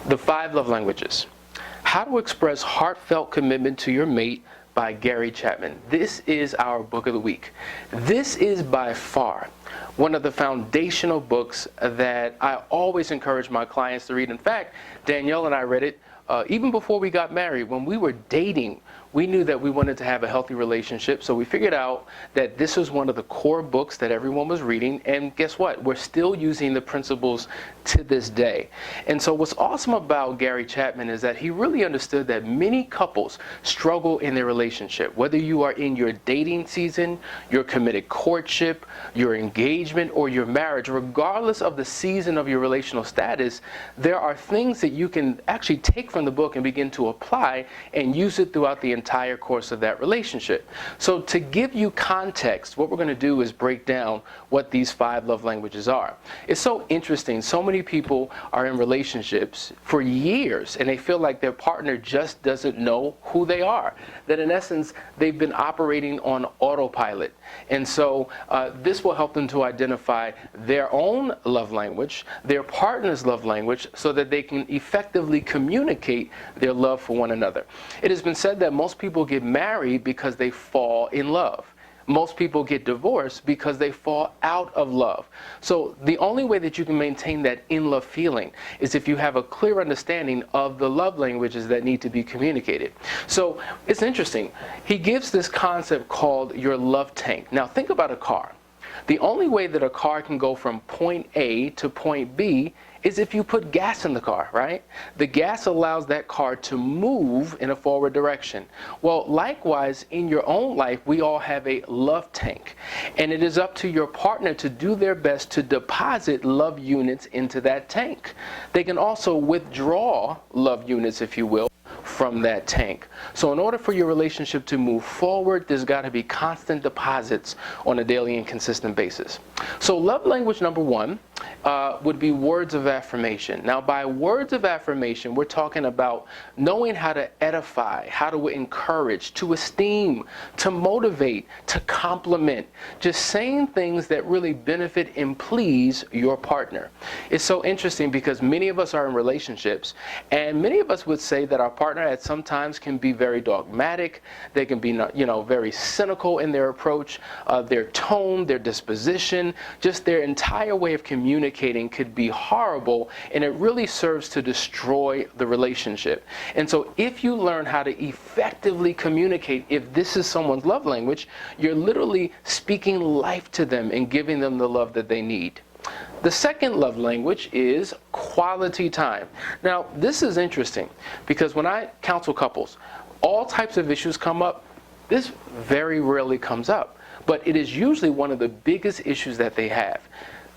The 5 Love Languages. How to Express Heartfelt Commitment to Your Mate by Gary Chapman. This is our book of the week. This is by far one of the foundational books that I always encourage my clients to read. In fact, Danielle and I read it even before we got married. When we were dating, we knew that we wanted to have a healthy relationship, so we figured out that this was one of the core books that everyone was reading, and guess what? We're still using the principles to this day. And so what's awesome about Gary Chapman is that he really understood that many couples struggle in their relationship. Whether you are in your dating season, your committed courtship, your engagement, or your marriage, regardless of the season of your relational status, there are things that you can actually take from the book and begin to apply and use it throughout the entire course of that relationship. So to give you context, what we're going to do is break down what these 5 love languages are. It's so interesting. So many people are in relationships for years and they feel like their partner just doesn't know who they are. That in essence, they've been operating on autopilot. And so this will help them to identify their own love language, their partner's love language, so that they can effectively communicate their love for one another. It has been said that most people get married because they fall in love. Most people get divorced because they fall out of love. So the only way that you can maintain that in-love feeling is if you have a clear understanding of the love languages that need to be communicated. So it's interesting. He gives this concept called your love tank. Now think about a car. The only way that a car can go from point A to point B is if you put gas in the car, right? The gas allows that car to move in a forward direction. Well, likewise, in your own life, we all have a love tank. And it is up to your partner to do their best to deposit love units into that tank. They can also withdraw love units, if you will, from that tank. So in order for your relationship to move forward, there's got to be constant deposits on a daily and consistent basis. So love language number 1 would be words of affirmation. Now by words of affirmation, we're talking about knowing how to edify, how to encourage, to esteem, to motivate, to compliment, just saying things that really benefit and please your partner. It's so interesting because many of us are in relationships and many of us would say that our partner at some times can be very dogmatic. They can be, very cynical in their approach, their tone, their disposition, just their entire way of communicating could be horrible, and it really serves to destroy the relationship. And so if you learn how to effectively communicate, if this is someone's love language, you're literally speaking life to them and giving them the love that they need. The second love language is quality time. Now, this is interesting because when I counsel couples, all types of issues come up. This very rarely comes up, but it is usually one of the biggest issues that they have.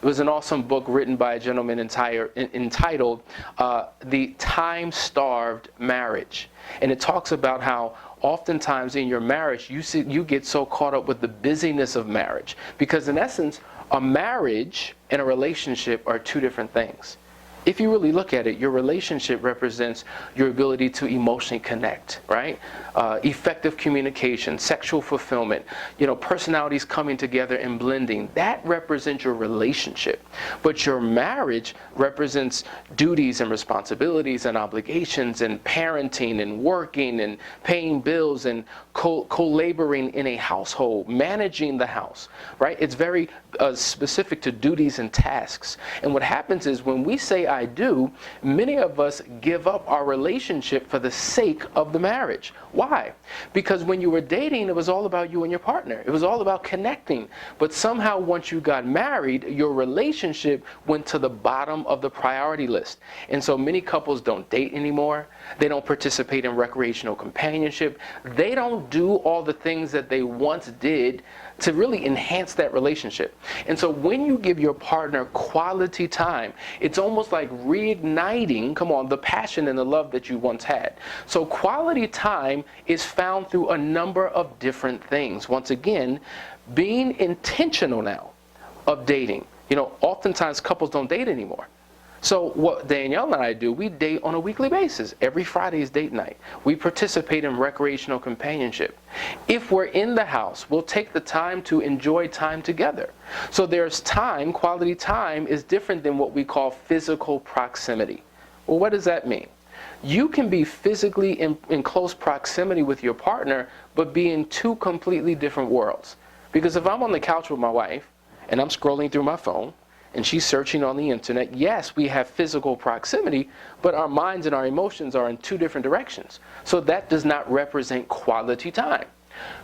It was an awesome book written by a gentleman entitled The Time-Starved Marriage. And it talks about how oftentimes in your marriage, you get so caught up with the busyness of marriage. Because in essence, a marriage and a relationship are 2 different things. If you really look at it, your relationship represents your ability to emotionally connect, right? Effective communication, sexual fulfillment, personalities coming together and blending. That represents your relationship. But your marriage represents duties and responsibilities and obligations and parenting and working and paying bills and co-laboring in a household, managing the house, right? It's very specific to duties and tasks. And what happens is when we say I do, many of us give up our relationship for the sake of the marriage. Why? Because when you were dating, it was all about you and your partner. It was all about connecting. But somehow once you got married, your relationship went to the bottom of the priority list. And so many couples don't date anymore. They don't participate in recreational companionship. They don't do all the things that they once did to really enhance that relationship. And so when you give your partner quality time, it's almost like reigniting, the passion and the love that you once had. So quality time is found through a number of different things. Once again, being intentional now of dating. Oftentimes couples don't date anymore. So what Danielle and I do, we date on a weekly basis. Every Friday is date night. We participate in recreational companionship. If we're in the house, we'll take the time to enjoy time together. So there's time, quality time is different than what we call physical proximity. Well, what does that mean? You can be physically in close proximity with your partner, but be in two completely different worlds. Because if I'm on the couch with my wife, and I'm scrolling through my phone, and she's searching on the internet, yes, we have physical proximity, but our minds and our emotions are in two different directions. So that does not represent quality time.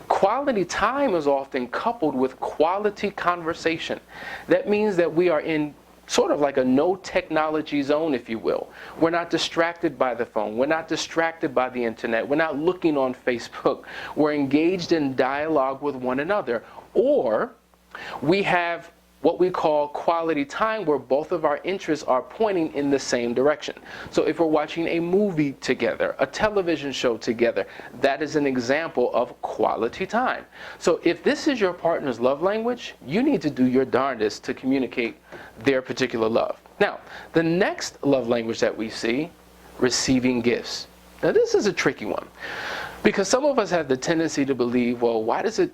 Quality time is often coupled with quality conversation. That means that we are in sort of like a no technology zone, if you will. We're not distracted by the phone. We're not distracted by the internet. We're not looking on Facebook. We're engaged in dialogue with one another. Or we have what we call quality time, where both of our interests are pointing in the same direction. So if we're watching a movie together, a television show together, that is an example of quality time. So if this is your partner's love language, you need to do your darndest to communicate their particular love. Now, the next love language that we see, receiving gifts. Now this is a tricky one, because some of us have the tendency to believe, well, why does it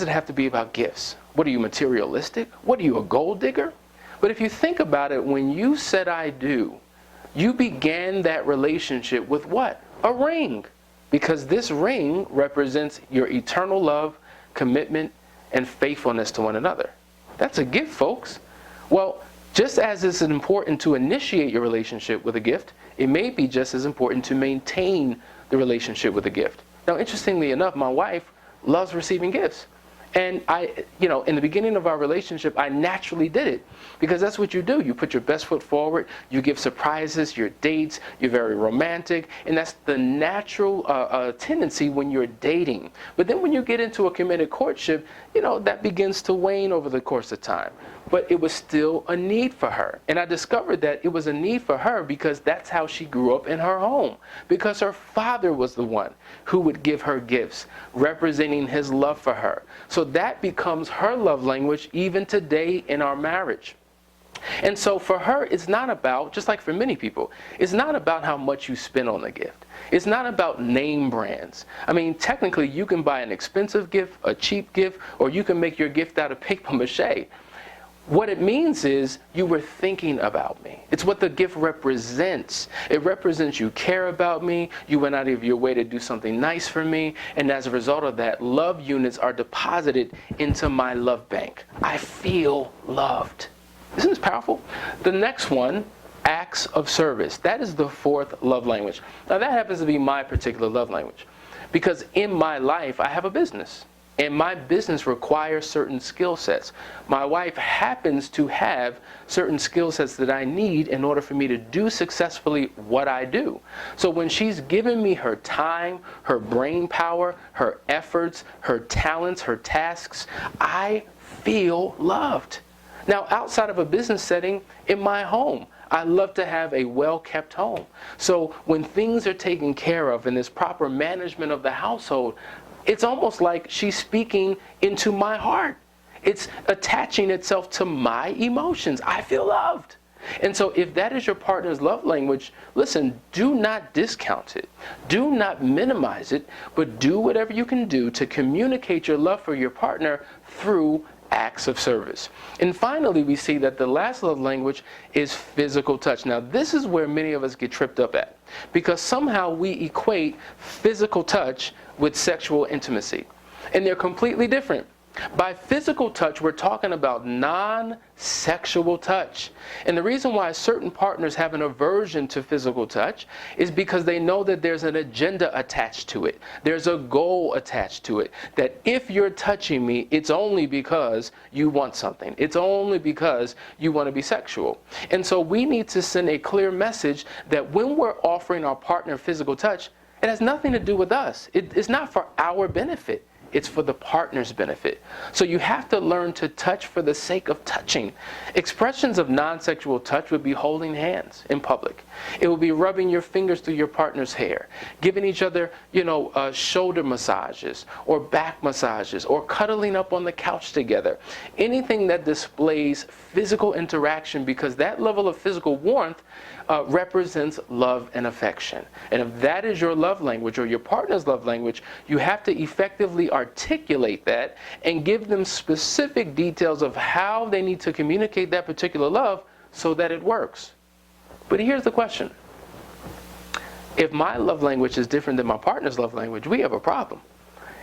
have to be about gifts? What are you, materialistic? What are you, a gold digger? But if you think about it, when you said I do, you began that relationship with what? A ring. Because this ring represents your eternal love, commitment, and faithfulness to one another. That's a gift, folks. Well, just as it's important to initiate your relationship with a gift, it may be just as important to maintain the relationship with a gift. Now, interestingly enough, my wife loves receiving gifts. And in the beginning of our relationship, I naturally did it, because that's what you do. You put your best foot forward, you give surprises, your dates, you're very romantic, and that's the natural tendency when you're dating. But then when you get into a committed courtship, that begins to wane over the course of time. But it was still a need for her. And I discovered that it was a need for her because that's how she grew up in her home. Because her father was the one who would give her gifts, representing his love for her. So that becomes her love language even today in our marriage. And so for her, it's not about, just like for many people, it's not about how much you spend on the gift. It's not about name brands. I mean, technically, you can buy an expensive gift, a cheap gift, or you can make your gift out of paper mache. What it means is you were thinking about me. It's what the gift represents. It represents you care about me, you went out of your way to do something nice for me, and as a result of that, love units are deposited into my love bank. I feel loved. Isn't this powerful? The next one, acts of service. That is the fourth love language. Now that happens to be my particular love language, because in my life I have a business. And my business requires certain skill sets. My wife happens to have certain skill sets that I need in order for me to do successfully what I do. So when she's given me her time, her brain power, her efforts, her talents, her tasks, I feel loved. Now, outside of a business setting, in my home, I love to have a well-kept home. So when things are taken care of and there's proper management of the household, it's almost like she's speaking into my heart. It's attaching itself to my emotions. I feel loved. And so if that is your partner's love language, listen, do not discount it. Do not minimize it, but do whatever you can do to communicate your love for your partner through acts of service. And finally, we see that the last love language is physical touch. Now, this is where many of us get tripped up at, because somehow we equate physical touch with sexual intimacy. And they're completely different. By physical touch, we're talking about non-sexual touch. And the reason why certain partners have an aversion to physical touch is because they know that there's an agenda attached to it. There's a goal attached to it. That if you're touching me, it's only because you want something. It's only because you want to be sexual. And so we need to send a clear message that when we're offering our partner physical touch, it has nothing to do with us. It's not for our benefit. It's for the partner's benefit. So you have to learn to touch for the sake of touching. Expressions of non-sexual touch would be holding hands in public. It would be rubbing your fingers through your partner's hair, giving each other, shoulder massages or back massages, or cuddling up on the couch together. Anything that displays physical interaction, because that level of physical warmth represents love and affection. And if that is your love language or your partner's love language, you have to effectively articulate that and give them specific details of how they need to communicate that particular love so that it works. But here's the question. If my love language is different than my partner's love language, we have a problem.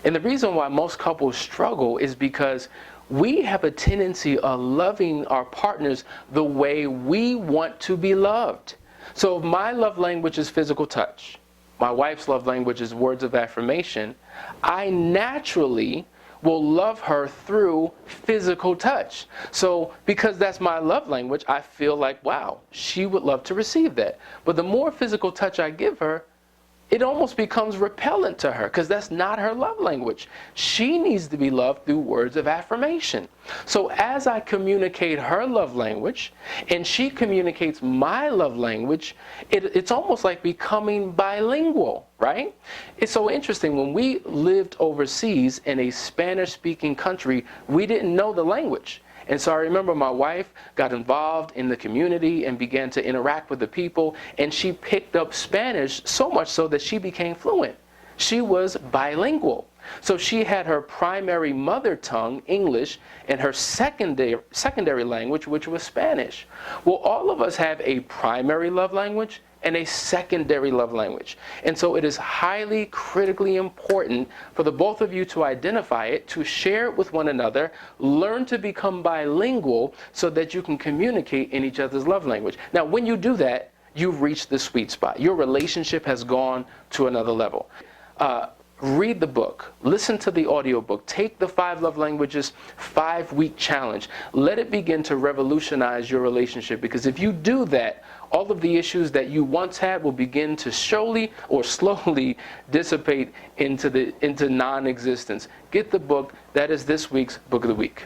And the reason why most couples struggle is because we have a tendency of loving our partners the way we want to be loved. So if my love language is physical touch, my wife's love language is words of affirmation, I naturally will love her through physical touch. So because that's my love language, I feel like, wow, she would love to receive that. But the more physical touch I give her, it almost becomes repellent to her because that's not her love language. She needs to be loved through words of affirmation. So as I communicate her love language and she communicates my love language, it's almost like becoming bilingual, right? It's so interesting. When we lived overseas in a Spanish-speaking country, we didn't know the language. And so I remember my wife got involved in the community and began to interact with the people, and she picked up Spanish so much so that she became fluent. She was bilingual. So she had her primary mother tongue, English, and her secondary language, which was Spanish. Well, all of us have a primary love language and a secondary love language. And so it is highly critically important for the both of you to identify it, to share it with one another, learn to become bilingual so that you can communicate in each other's love language. Now, when you do that, you've reached the sweet spot. Your relationship has gone to another level. Read the book, listen to the audiobook, take the 5 Love Languages 5-week challenge. Let it begin to revolutionize your relationship, because if you do that, all of the issues that you once had will begin to slowly dissipate into non-existence. Get the book. That is this week's Book of the Week.